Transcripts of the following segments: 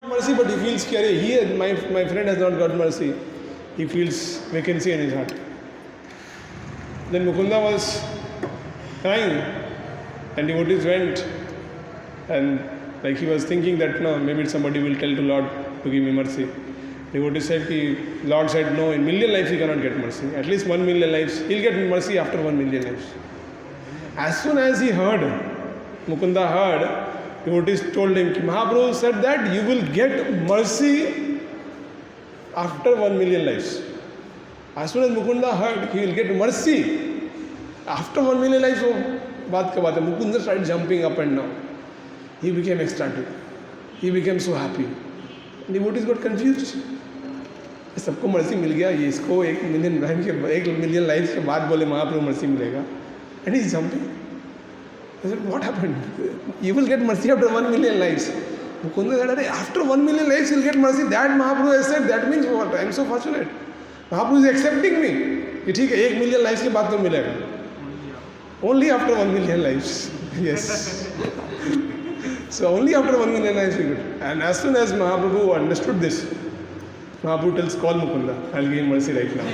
mercy, but he feels scary. My friend has not got mercy. He feels vacancy in his heart. Then Mukunda was crying, and devotees went, and like he was thinking that no, maybe somebody will tell to Lord to give me mercy. Devotee said, Lord said no, in million lives he cannot get mercy. At least 1 million lives, he'll get mercy after 1 million lives. As soon as he heard, Mukunda heard, devotees told him, Mahaprabhu said that you will get mercy after 1 million lives. As soon as Mukunda heard, he will get mercy after 1 million lives. So, baat ka baat hai. Mukunda started jumping up and down. He became ecstatic. He became so happy. Devotees got confused. सबको mercy मिल गया, ये इसको 1 million life के बाद बोले महाप्रभु mercy मिलेगा. And he's jumping. I said, what happened? You will get mercy after 1 million lives. Mukunda said, after 1 million lives you'll get mercy. That Mahaprabhu has said, that means what? I am so fortunate. Mahaprabhu is accepting me. कि ठीक है 1 million lives के बाद तो मिलेगा. Only after 1 million lives. Yes. So only after 1 million lives we could. And as soon as Mahaprabhu understood this, Mahaprabhu tells, call Mukunda. I'll give him mercy right now.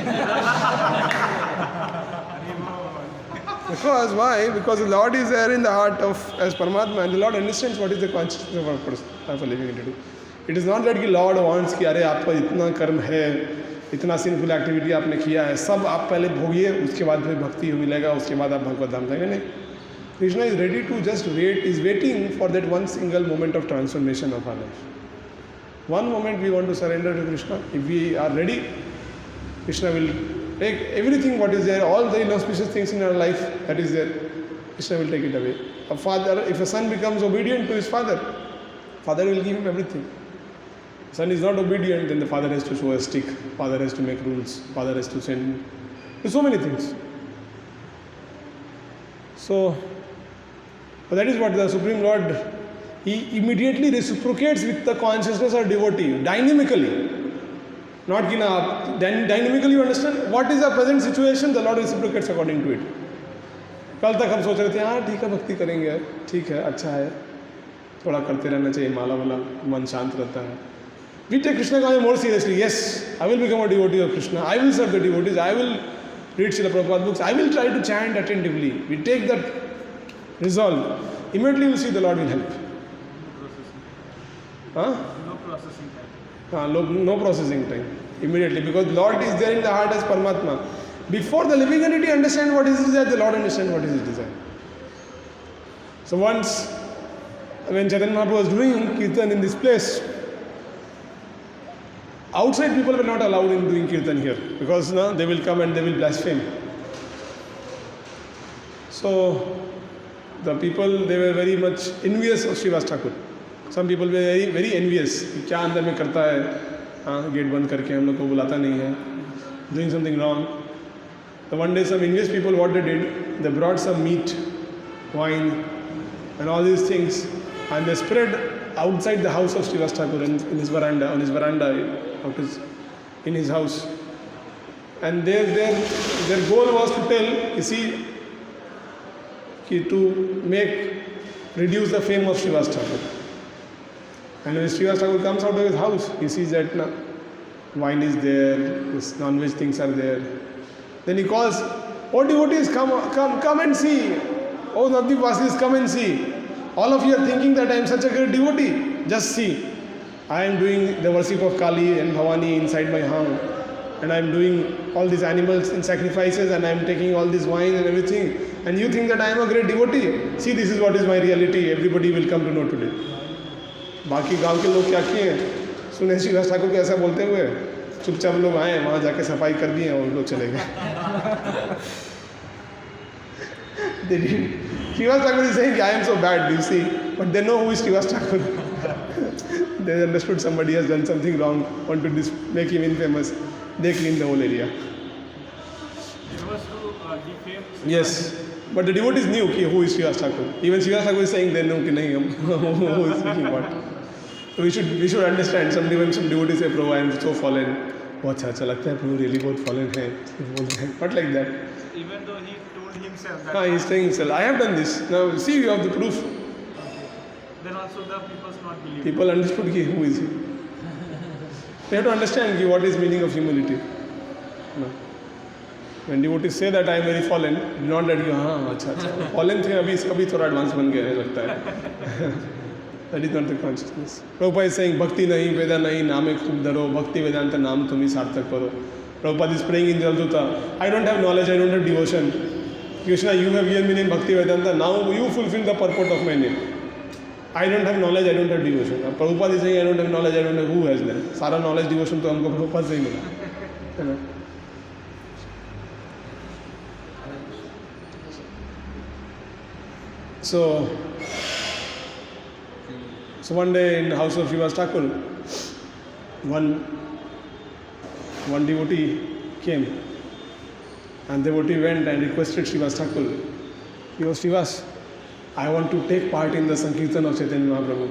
Because why? Because the Lord is there in the heart of as Paramatma, and the Lord understands what is the consciousness of a person, of a living entity. It is not that the Lord wants कि अरे आपका इतना कर्म है, इतना sinful activity आपने किया है, सब आप पहले भोगिए, उसके बाद फिर भक्ति मिलेगा, उसके बाद आप भगवत धाम जाएंगे. नहीं. Krishna is ready to just wait, is waiting for that one single moment of transformation of our life. One moment we want to surrender to Krishna. If we are ready, Krishna will take everything what is there, all the inauspicious things in our life that is there, Krishna will take it away. A father, if a son becomes obedient to his father, father will give him everything. Son is not obedient, then the father has to show a stick, father has to make rules, father has to send, do so many things. So, but that is what the Supreme Lord, he immediately reciprocates with the consciousness of devotee, dynamically. Not dynamically, you understand? What is the present situation? The Lord reciprocates according to it. कल तक हम सोच रहे थे हाँ ठीक है भक्ति करेंगे, ठीक है अच्छा है, थोड़ा करते रहना चाहिए, माला वाला मन शांत रहता है. We take Krishna consciousness more seriously. Yes, I will become a devotee of Krishna. I will serve the devotees. I will read Srila Prabhupada books. I will try to chant attentively. We take that resolve. Immediately you will see the Lord will help. Huh? No processing time. No processing time. Immediately, because Lord is there in the heart as Paramatma. Before the living entity understands what is his desire, the Lord understands what is his desire. So once, when Chaitanya Mahaprabhu was doing Kirtan in this place, outside people were not allowed in doing Kirtan here, because they will come and they will blaspheme. So the people, they were very much envious of Srivas Thakur. Some people were very, very envious. क्या अंदर में करता है? हाँ, gate बंद करके हम लोग को बुलाता नहीं है. Doing something wrong. So one day some envious people, what they did, they brought some meat, wine, and all these things, and they spread outside the house of Srivas Thakur in his veranda, on his veranda, in his house. And their goal was to tell, you see, to reduce the fame of Srivas Thakur. And when Srivas Thakur comes out of his house, he sees that wine is there, non-veg things are there. Then he calls, oh devotees, come and see. Oh Navdeep Vasis, come and see. All of you are thinking that I am such a great devotee. Just see. I am doing the worship of Kali and Bhavani inside my home. And I am doing all these animals in sacrifices, and I am taking all this wine and everything. And you think that I am a great devotee. See, this is what is my reality. Everybody will come to know today. बाकी गांव के लोग क्या किए हैं, सुने श्रीवास ठाकुर को ऐसा बोलते हुए, चुपचाप लोग आए, वहाँ जाके सफाई कर दिए और लोग चले गए. Srivas Thakur is saying, I am so bad, you see, but they know who is Srivas Thakur. They understood somebody has done something wrong, want to make him infamous. They clean the whole area. It was to defame. Yes, but the devotees knew who is Srivas Thakur. Even Srivas Thakur is saying, they know who is speaking what. So we should understand. When some devotees say, Prabhu, I am so fallen. बहुत अच्छा लगता है प्रभु really बहुत fallen है. Not like that. Even though he told himself that. He is saying himself, I have done this. Now see, you have the proof. then also the people's not believing. People understood ki, who is he. They have to understand ki, what is meaning of humility. No. When devotees say that I am very fallen, not that you, अच्छा, fallen थे अभी थोड़ा advance बन गए हैं लगता है. That is not the consciousness. Prabhupada is saying, Bhakti nahi, Veda nahi, Name khub dharo, Bhakti Vedanta naam tumhi sarthak karo. Prabhupada is praying in Jalduta, I don't have knowledge, I don't have devotion. Krishna, you have given me name Bhakti Vedanta, now you fulfill the purport of my name. I don't have knowledge, I don't have devotion. Prabhupada is saying, I don't have knowledge, I don't have, who has that? सारा knowledge, devotion तो हमको Prabhupada से ही मिला, है ना? So one day in the house of Srivas Thakur, one devotee came, and devotee went and requested Srivas Thakur, Srivas, I want to take part in the Sankirtan of Chaitanya Mahaprabhu.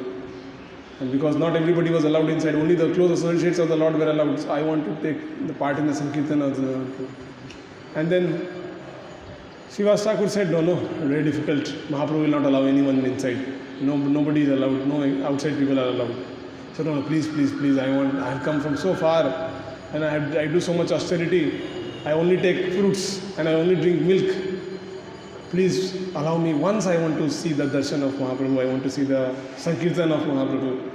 And because not everybody was allowed inside, only the close associates of the Lord were allowed, so I want to take the part in the Sankirtan of the Mahaprabhu. And then Srivas Thakur said, no, very difficult. Mahaprabhu will not allow anyone inside. No, nobody is allowed. No outside people are allowed. So no, please, I have come from so far, and I do so much austerity. I only take fruits and I only drink milk. Please allow me. Once I want to see the darshan of Mahaprabhu. I want to see the Sankirtan of Mahaprabhu.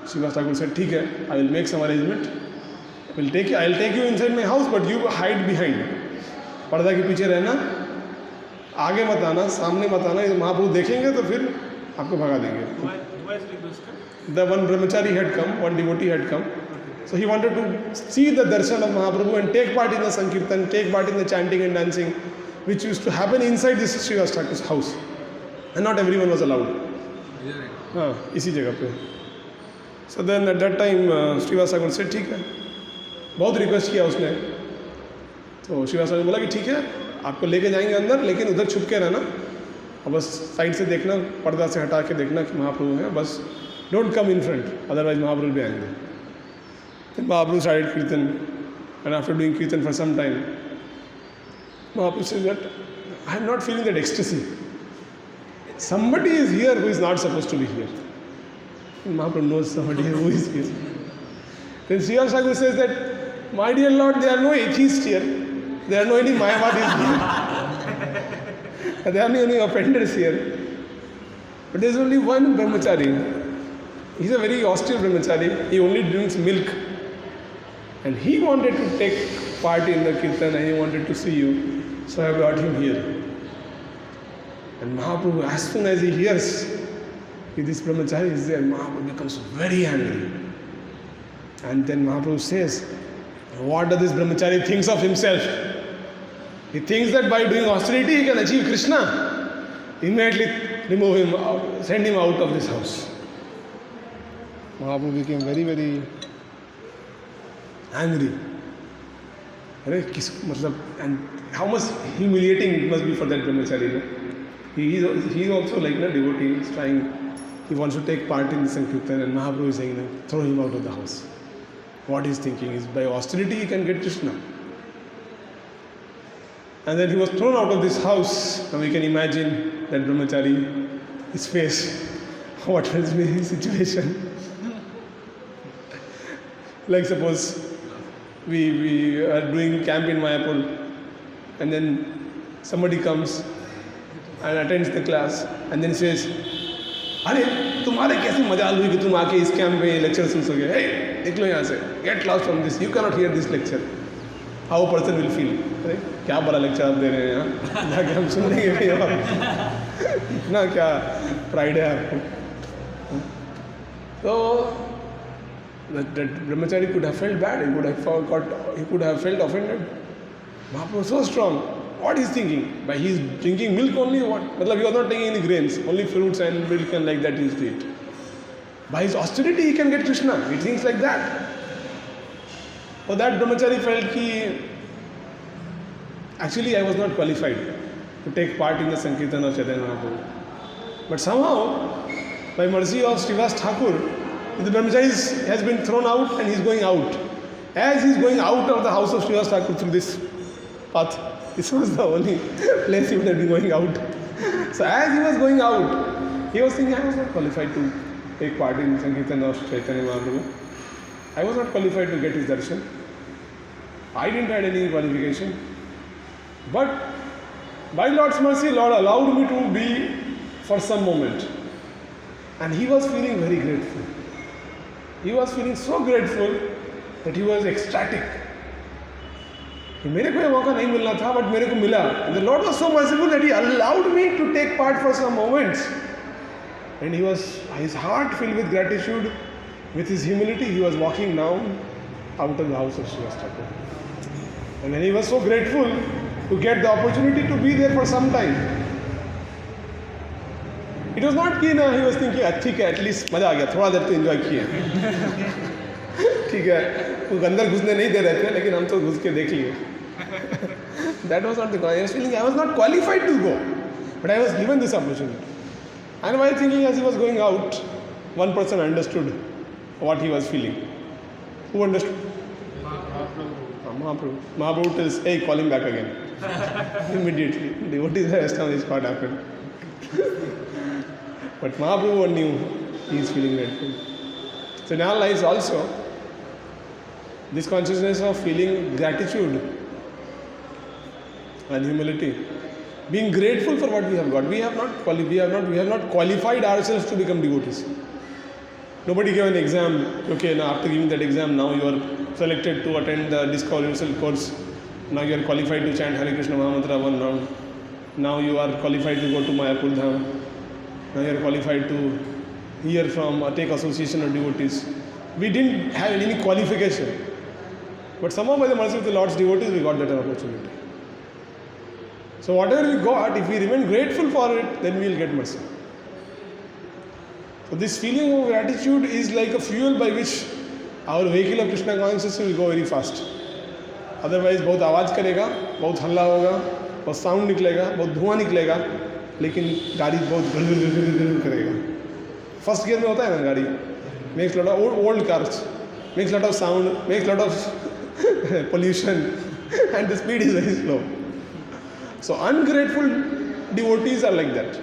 Srivas Thakur said, "ठीक है, I will make some arrangement. I'll take you inside my house, but you hide behind. पर्दा के पीछे रहना, आगे मत आना, सामने मत आना. महाप्रभु देखेंगे तो फिर आपको भगा देंगे." The one brahmachari had come, one devotee had come. So he wanted to see the darshan of Mahaprabhu and take part in the Sankirtan, take part in the chanting and dancing, which used to happen inside this Srivas Thakur's house. And not everyone was allowed. हाँ, इसी जगह पे. So then at that time, Srivas Thakur said, ठीक है. बहुत request किया उसने. तो Srivas Thakur ने बोला कि ठीक है, आपको लेके जाएंगे अंदर, लेकिन उधर छुप के रहना. और बस साइड से देखना, पर्दा से हटा के देखना कि महाप्रभु हैं. बस don't come in front, otherwise Mahaprabhu will be angry. Then Mahaprabhu started Kirtan, and after doing Kirtan for some time, Mahaprabhu says that I am not feeling that ecstasy. Somebody is here who is not supposed to be here. And Mahaprabhu knows somebody who is here. Then Srivas Thakur says that, my dear Lord, there are no atheists here. There are no any Mayavadis here. There are no any offenders here. But there is only one brahmachari. He is a very austere brahmachari. He only drinks milk. And he wanted to take part in the Kirtan and he wanted to see you. So I brought him here. And Mahaprabhu, as soon as he hears that this brahmachari is there, Mahaprabhu becomes very angry. And then Mahaprabhu says, what does this brahmachari thinks of himself? He thinks that by doing austerity he can achieve Krishna. Immediately remove him out, send him out of this house. Mahaprabhu became very, very angry. And how much humiliating it must be for that brahmachari. No? He is also like a devotee. He's trying, he wants to take part in Sankirtan, and Mahaprabhu is saying, throw him out of the house. What he's thinking is by austerity he can get Krishna. And then he was thrown out of this house. Now we can imagine that brahmachari, his face, what will be his situation. Like suppose we are doing camp in Mayapur, and then somebody comes and attends the class and then says, अरे तुम्हारे कैसी मजाल हुई कि तुम आके इस camp में लेक्चर सुन सके. Hey, देख लो यहाँ से, get lost from this. You cannot hear this lecture. How a person will feel. अरे क्या बड़ा लेक्चर आप दे रहे हैं यहाँ, जाके हम सुन लेंगे भैया. इतना क्या प्राइड है आपको. So that brahmachari could have felt bad. He could have felt offended. Mahaprabhu was so strong. What is thinking? By he is drinking milk only, what? Matlab he was not taking any grains, only fruits and milk and like that he used to eat. By his austerity he can get Krishna. He thinks like that. So that brahmachari felt ki actually I was not qualified to take part in the Sankirtan of Chaitanya Mahaprabhu. But somehow, by mercy of Srivas Thakur, the brahmachari has been thrown out and he is going out. As he is going out of the house of Srivas Thakur through this path, this was the only place he would have been going out. So as he was going out, He was thinking, I was not qualified to take part in Sankirtan of Chaitanya Mahaprabhu. I was not qualified to get his darshan. I didn't have any qualification. But by Lord's mercy, Lord allowed me to be for some moment. And he was feeling very grateful. He was feeling so grateful that he was ecstatic. मेरे को ये मौका नहीं मिलना था, but मेरे को मिला. And the Lord was so merciful that He allowed me to take part for some moments. And his heart filled with gratitude, with his humility, he was walking down out of the house of Srivas Thakur. And then he was so grateful to get the opportunity to be there for some time. It was not कि ना he was thinking, ठीक है, at least मजा आ गया, थोड़ा देर तो enjoy किया. ठीक है, वो अंदर घुसने नहीं दे रहे थे, लेकिन हम तो घुस के देख लिए. That was not the point. I was feeling I was not qualified to go, but I was given this opportunity. And while thinking as he was going out, one person understood what he was feeling. Who understood? Mahaprabhu. Mahaprabhu tells, hey, call him back again. Immediately. Devotees are astonished what happened. But Mahaprabhu knew he is feeling grateful. So in our lives also, this consciousness of feeling gratitude and humility, being grateful for what we have got. We have not qualified ourselves to become devotees. Nobody gave an exam. Okay, now after giving that exam, now you are selected to attend the Discover Yourself course. Now you are qualified to chant Hare Krishna Mahamantra one round. Now you are qualified to go to Mayapur Dham. Now you are qualified to hear from or take association of devotees. We didn't have any qualification. But somehow by the mercy of the Lord's devotees, we got that opportunity. So whatever we got, if we remain grateful for it, then we will get mercy. So this feeling of gratitude is like a fuel by which our vehicle of Krishna consciousness will go very fast. Otherwise बहुत आवाज़ करेगा, बहुत हल्ला होगा, बहुत sound निकलेगा, बहुत धुआं निकलेगा, लेकिन गाड़ी बहुत गल करेगा. फर्स्ट गियर में होता है ना गाड़ी, makes lot of old cars, makes lot of sound, makes lot of pollution, and the speed is very slow. So ungrateful devotees are like that.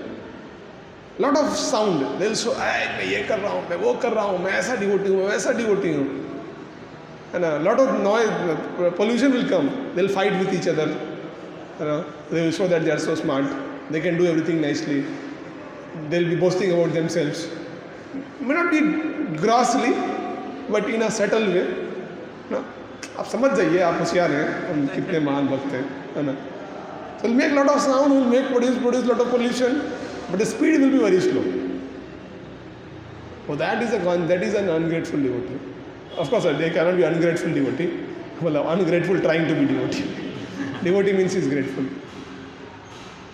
Lot of sound. They'll show, मैं ये कर रहा हूँ, मैं वो कर रहा हूँ, मैं ऐसा devotee हूँ, मैं वैसा devotee हूँ. And a lot of noise, pollution will come. They'll fight with each other. They will show that they are so smart. They can do everything nicely. They'll be boasting about themselves. May not be grossly, but in a subtle way. आप समझ जाइए, आप होशियार हैं, हम कितने महान भक्त हैं, है ना? So we'll make a lot of sound, we'll produce lot of pollution, but the speed will be very slow. So that is an ungrateful devotee. Of course, there cannot be ungrateful devotee. Well, ungrateful trying to be devotee. Devotee means he is grateful.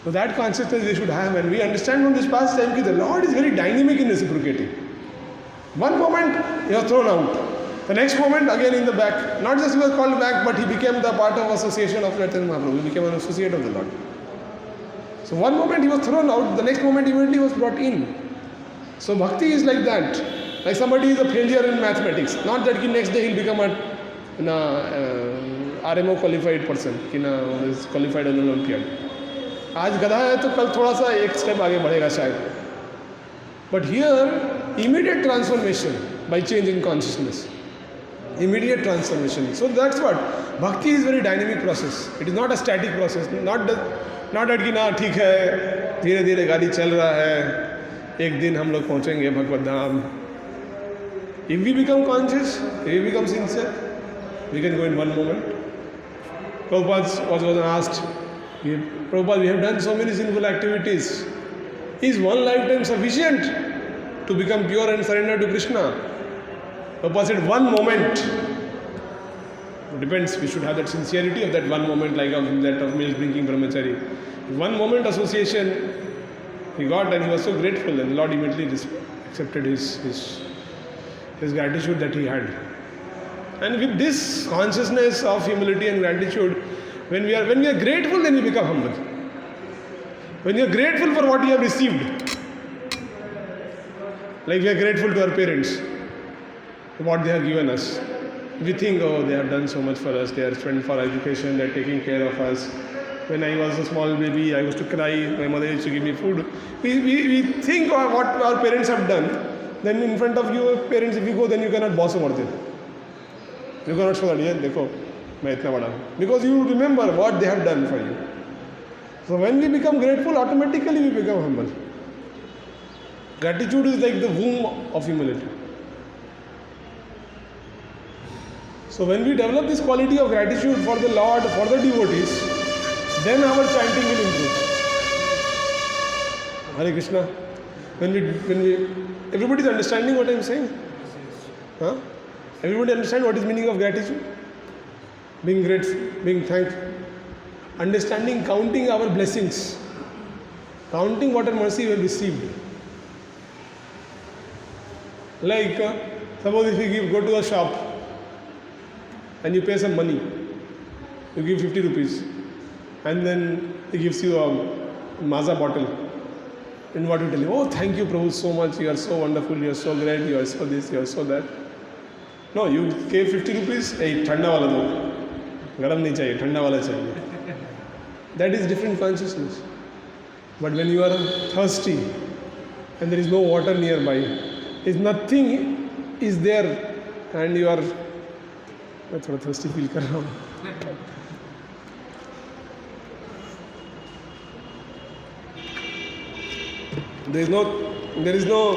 So that consciousness we should have, and we understand from this past time that the Lord is very dynamic in reciprocating. One moment he was thrown out. The next moment again in the back. Not just he was called back, but he became the part of association of Chaitanya Mahaprabhu. He became an associate of the Lord. So one moment he was thrown out, the next moment immediately was brought in. So bhakti is like that. Like somebody is a failure in mathematics. Not that next day he'll become a RMO qualified person, is qualified on Olympiad. आज गधा है तो कल थोड़ा सा एक step आगे बढ़ेगा शायद. But here, immediate transformation by change in consciousness. Immediate transformation. So that's what bhakti is very dynamic process. It is not a static process. Not that कि ना ठीक है, धीरे धीरे गाड़ी चल रहा है, एक दिन हम लोग पहुँचेंगे भगवत धाम. If we become conscious, if we become sincere, we can go in one moment. Prabhupada was asked, Prabhupada, we have done so many sinful activities. Is one lifetime sufficient to become pure and surrender to Krishna? Prabhupada said, one moment. It depends, we should have that sincerity of that one moment, like that of milk drinking brahmachari. One moment association he got, and he was so grateful, and the Lord immediately accepted his gratitude that he had. And with this consciousness of humility and gratitude, when we are grateful, then we become humble. When you are grateful for what you have received, like we are grateful to our parents, what they have given us. We think, oh, they have done so much for us, they are spent for education, they are taking care of us, When I was a small baby, I used to cry. My mother used to give me food. We think of what our parents have done. Then in front of your parents, if you go, then you cannot boss over them. You cannot show that, yeah, dekho, main itna bada hu. Because you remember what they have done for you. So when we become grateful, automatically we become humble. Gratitude is like the womb of humility. So when we develop this quality of gratitude for the Lord, for the devotees, then our chanting will improve. Hare Krishna. When we, everybody is understanding what I am saying? Huh? Everybody understand what is meaning of gratitude? Being grateful, being thankful. Understanding, counting our blessings. Counting what our mercy we have received. Like, suppose if you go to a shop and you pay some money, you give 50 rupees, and then he gives you a Maza bottle. And what you tell him? Oh, thank you, Prabhu, so much. You are so wonderful. You are so great. You are so this. You are so that. No, you gave 50 rupees. Hey, ठंडा वाला दो. गरम नहीं चाहिए, ठंडा वाला चाहिए. That is different consciousness. But when you are thirsty and there is no water nearby, if nothing is there and you are, मैं थोड़ा thirsty feel कर रहा हूँ. There is no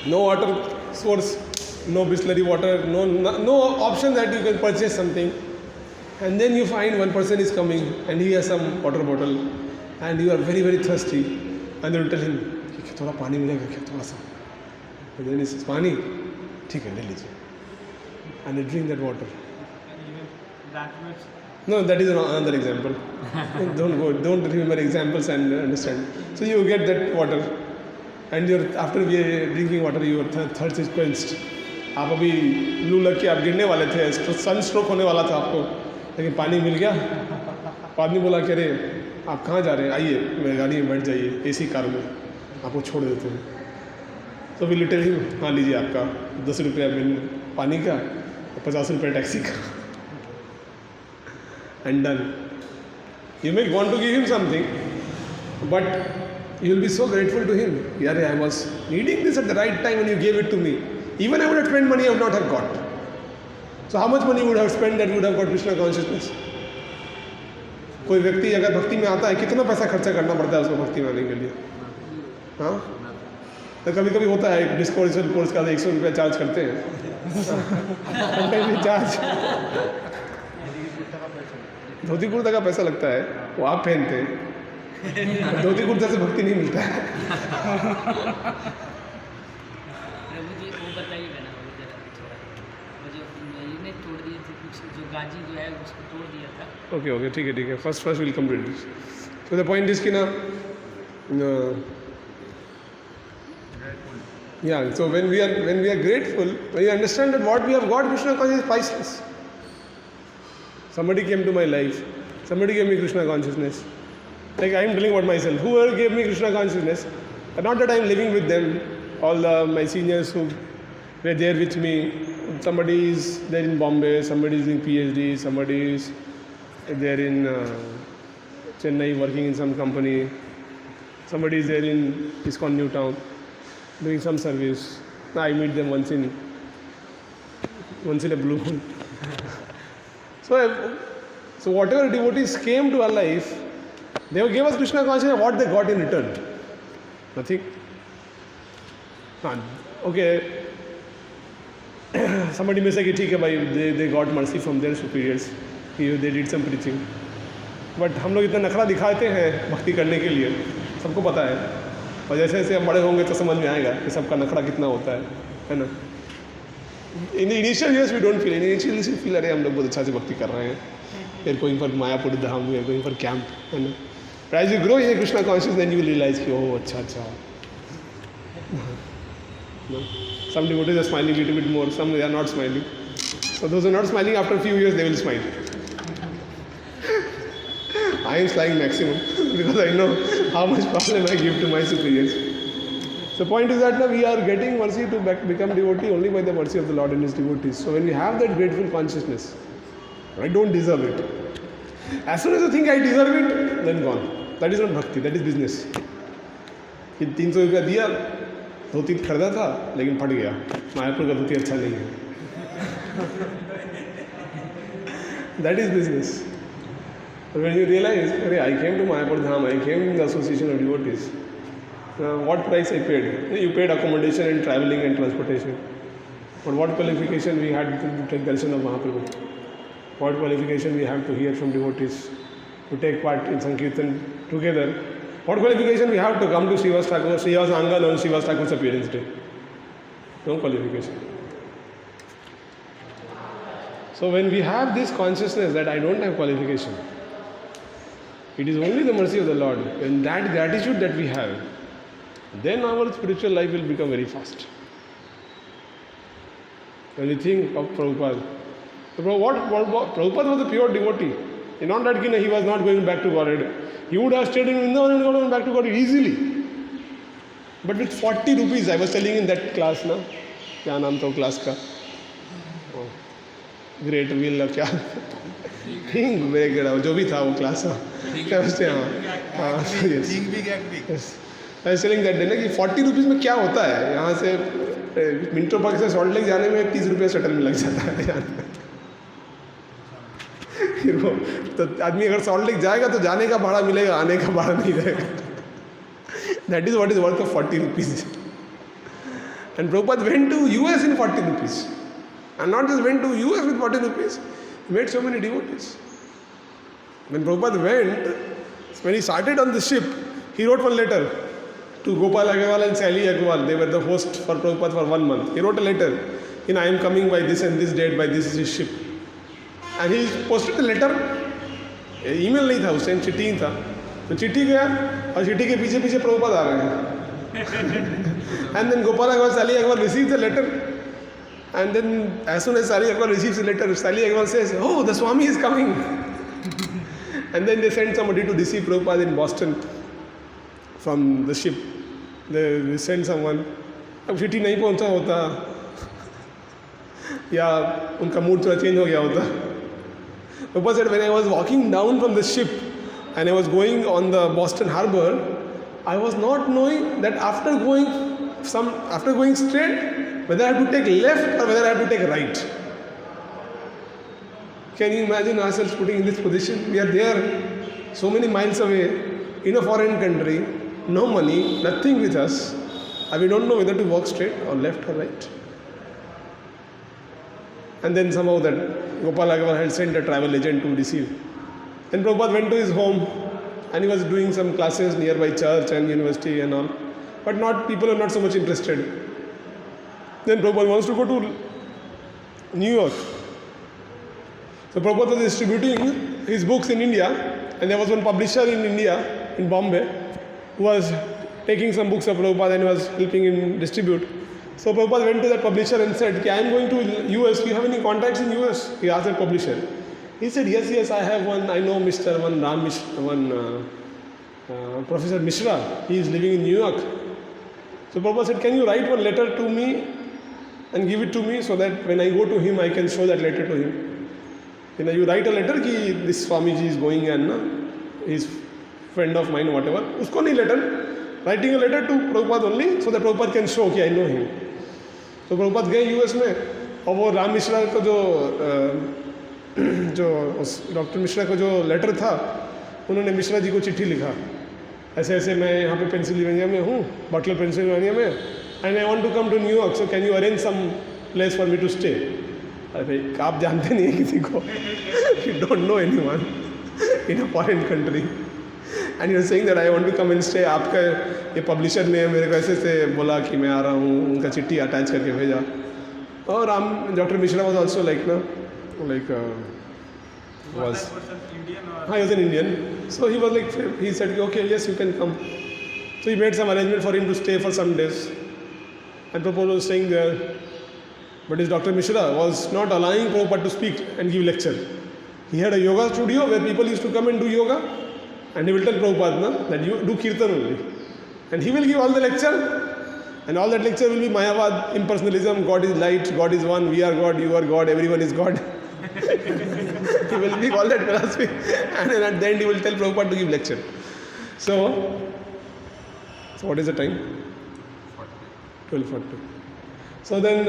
water source, no Bisleri water, no option that you can purchase something. And then you find one person is coming and he has some water bottle and you are very, very thirsty. And then you tell him, थोड़ा पानी मिलेगा क्या, थोड़ा सा. And then he says, पानी, ठीक है, ले लीजिए. And you drink that water. And even that much. No, that is another example. Don't remember examples and understand. So you get that water, and after drinking water, your thirst is quenched. आप अभी लू लग के आप गिरने वाले थे, सन stroke होने वाला था आपको, लेकिन पानी मिल गया. आदमी बोला कि अरे आप कहाँ जा रहे हैं, आइए मेरी गाड़ी में बैठ जाइए, एसी कार में, आपको छोड़ देते हैं. तो भी लिटरली हाँ लीजिए आपका 10 रुपया बिल पानी का, 50 रुपया टैक्सी का. And done. You may want to give him something, but you will be so grateful to him. Yare, I was needing this at the right time and you gave it to me. Even I would have spent money I would not have got. So how much money would have spent that would have got Krishna consciousness? कोई व्यक्ति अगर भक्ति में आता है, कितना पैसा खर्चा करना पड़ता है उसको भक्ति में आने के लिए? हाँ? तो कभी कभी होता है डिस्कोर्स कोर्स का 100 रुपया चार्ज करते हैं. चार्ज धोती कुर्ता का पैसा लगता है, वो आप पहनते हैं. धोती कुर्ता से भक्ति नहीं मिलता है. प्रभु जी वो बताइएगा ना, वो जो इन्हें तोड़ दिए थे, कुछ जो गाजी जो है उसको तोड़ दिया था. ओके ठीक है. First will complete this. So the point is कि ना, yeah, so when we are grateful, when you understand that what we have got, Krishna consciousness is priceless. Somebody came to my life, somebody gave me Krishna consciousness. Like I am telling about myself, whoever gave me Krishna consciousness, not that I am living with them, all my seniors who were there with me, somebody is there in Bombay, somebody is doing PhD, somebody is there in Chennai working in some company, somebody is there in ISKCON New Town doing some service. I meet them once in a blue moon. So whatever devotees came to our life, they gave us Krishna consciousness. What they got in return? Nothing. Okay. Somebody may say कि ठीक है भाई, they got mercy from their superiors. They did some preaching. But हम लोग इतना नखरा दिखाते हैं भक्ति करने के लिए, सबको पता है. और जैसे जैसे हम बड़े होंगे तो समझ में आएगा कि सबका नखरा कितना होता है ना. In the initial years we don't feel. In the initial years we feel अरे हम लोग बहुत अच्छा से भक्ति कर रहे हैं. We are going for Mayapur Dham, we are going for camp, है ना. But as you grow in Krishna consciousness, then you will realize कि oh अच्छा. No? Some devotees are smiling a little bit more, some they are not smiling. So those who are not smiling, after a few years they will smile. I am smiling maximum because I know how much problem I give to my superiors. The point is that now we are getting mercy to become devotee only by the mercy of the Lord and His devotees. So when we have that grateful consciousness, I don't deserve it. As soon as you think I deserve it, then gone. That is not bhakti, that is business. कि 300 रुपया दिया, धोती खरीदा था लेकिन फट गया, मायापुर का धोती अच्छा नहीं है. That is business. But when you realize, I came to Mayapur Dham, I came in the association of devotees. What price I paid? You paid accommodation and traveling and transportation. But what qualification we had to take darshan of Mahaprabhu? What qualification we have to hear from devotees, to take part in Sankirtan together? What qualification we have to come to Srivas Thakur, Srivas Angan on Srivas Thakur's appearance day? No qualification. So when we have this consciousness that I don't have qualification, it is only the mercy of the Lord, and that gratitude that we have, then our spiritual life will become very fast. When we think of Prabhupada, Prabhupada was a pure devotee. It's not that he was not going back to Godhead. He would have stayed in Vrindavan and gone back to Godhead easily. But with 40 rupees, I was telling in that class, na? क्या नाम था वो class का? Great wheel क्या? Thing वगैरह जो भी था वो क्लास था. क्या बसते हैं? हाँ. Yes. I was telling that day ना कि 40 रुपीज़ में क्या होता है? यहाँ से मिंटो पार्क से सॉल्ट लेक जाने में 30 रुपये शटल में लग जाता है. फिर वो तो आदमी अगर सॉल्ट लेक जाएगा तो जाने का भाड़ा मिलेगा, आने का भाड़ा नहीं रहेगा. That is what is worth of 40 rupees. And Prabhupada went to US in 40 rupees. And not just went to US with 40 rupees, he made so many devotees. When Prabhupada went, when he started on the ship, he wrote one letter to Gopal Agarwal and Sally Agarwal. They were the host for Prabhupada for 1 month. He wrote a letter, I am coming by this and this date, by this ship. And he posted the letter. Email नहीं था उस time, चिट्ठी ही था. तो चिट्ठी गया और चिट्ठी के पीछे पीछे प्रभुपाद आ गए. And then Gopal Agarwal, Sally Agarwal received the letter. And then as soon as Sally Agarwal receives the letter, Sally Agarwal says, oh, the Swami is coming. And then they sent somebody to receive Prabhupada in Boston from the ship. They sent someone. अब चिट्ठी नहीं पहुंचा होता या उनका mood थोड़ा change हो गया होता. Prabhupada said, when I was walking down from the ship and I was going on the Boston harbor, I was not knowing that after going straight, whether I have to take left or whether I have to take right. Can you imagine ourselves putting in this position? We are there, so many miles away, in a foreign country, no money, nothing with us, and we don't know whether to walk straight or left or right. And then somehow that Gopal Agarwal had sent a travel agent to receive. Then Prabhupada went to his home and he was doing some classes nearby church and university and all. But people are not so much interested. Then Prabhupada wants to go to New York. So Prabhupada was distributing his books in India, and there was one publisher in India, in Bombay, who was taking some books of Prabhupada and was helping him distribute. So Prabhupada went to that publisher and said, I am going to US, do you have any contacts in US? He asked that publisher. He said, yes, I have one, I know Mr. Ram Mishra, Professor Mishra, he is living in New York. So Prabhupada said, can you write one letter to me and give it to me so that when I go to him, I can show that letter to him. You write a letter ki this Swamiji is going and he's friend of mine, whatever. Usko nahi letter, writing a letter to Prabhupada only so that Prabhupada can show कि I know him. तो प्रभुपाद गए US में और वो राम मिश्रा को जो उस doctor Mishra को जो लेटर था, उन्होंने मिश्रा जी को चिट्ठी लिखा, ऐसे ऐसे मैं यहाँ पे पेंसिल्वेनिया में हूँ, बटलर पेंसिल्वेनिया में, and I want to come to New York, so can you arrange some place for me to stay. अरे आप जानते नहीं हैं किसी को, you don't know anyone in a foreign country and you are saying that I want to come and stay. आपका ये publisher ने मेरे को ऐसे से बोला कि मैं आ रहा हूँ, उनका चिट्ठी अटैच करके भेजा. और doctor Mishra was also like was Indian or? He was an Indian. So he was like, he said, okay, yes, you can come. So he made some arrangement for him to stay for some days. And Prabhupada was staying there. But his Dr. Mishra was not allowing Prabhupada to speak and give lecture. He had a yoga studio where people used to come and do yoga. And he will tell Prabhupada that you do kirtan only. And he will give all the lecture. And all that lecture will be Mayavad, impersonalism, God is light, God is one, we are God, you are God, everyone is God. he will speak all that philosophy, and then at the end he will tell Prabhupada to give lecture. So what is the time? 12:40. So then